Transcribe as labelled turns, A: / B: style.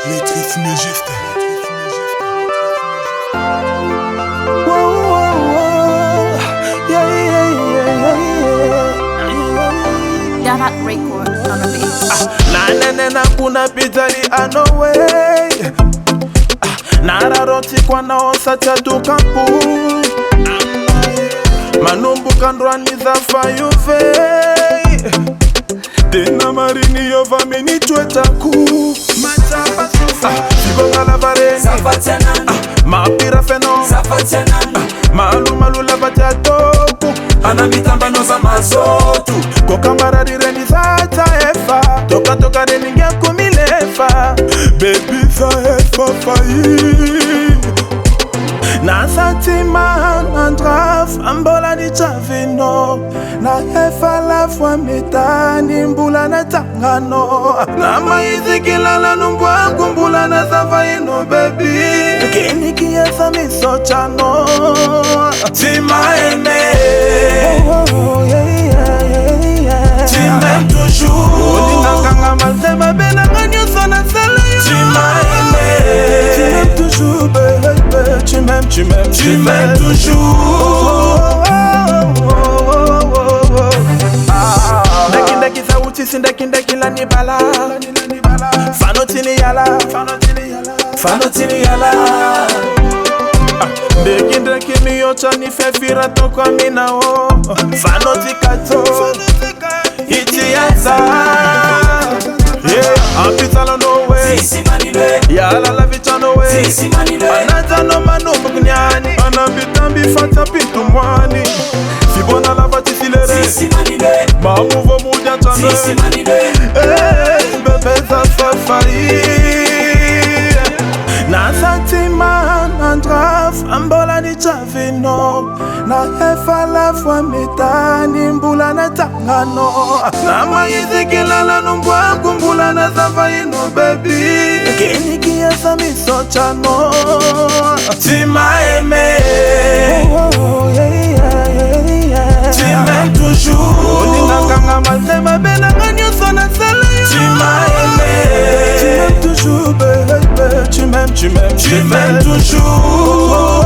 A: Maîtrise juste.
B: Yahat Records on the beat.
C: Nanena kuna pizali anoway. Nararoti kwa naosa chadukampu. Manumbu kandwani za fayuve. Tena marini yova mini chwetaku. Machapa sufa Sigonga la vareni Mapira feno Malu malu la vajatoku Anabitamba noza mazotu Kwa kamara direni za efa Toka toka reningia kumilefa Baby za efa fayi Nasatima nandraf Ambola ni chavino Na efa la fwa mitani Mbula na tangano Na maizi kilala numbwa Kumbula na savaino baby Kini kiesa miso chano Tima eme Tu m'aimes toujours Olinakanga mazema bena ganyo sona sala yo Tima eme Tu m'aimes toujours baby Tu m'aimes toujours Ndaki sauti sindaki la nibala Fanotini yala Ndaki miyocha ni fefira tokwa minao Fanoti kato Itiaza Yeah, apitala no way Yala la vita no way Anata no manu mkunyani Anabitambi fata pintu mwani Sibona la vati silere Mamuvo muja chane Bebe za safari Nasatima nandraf Ambola ni chavino Na efa la fwa mitani Mbula na tangano Na maizi kilala numbwa Kumbula na savaino baby Kini kiesa miso chano Tima eme Tu m'aimes toujours Olinakanga mazema bena ganyo sona sala yo Tima eme Tu m'aimes toujours baby Tu m'aimes toujours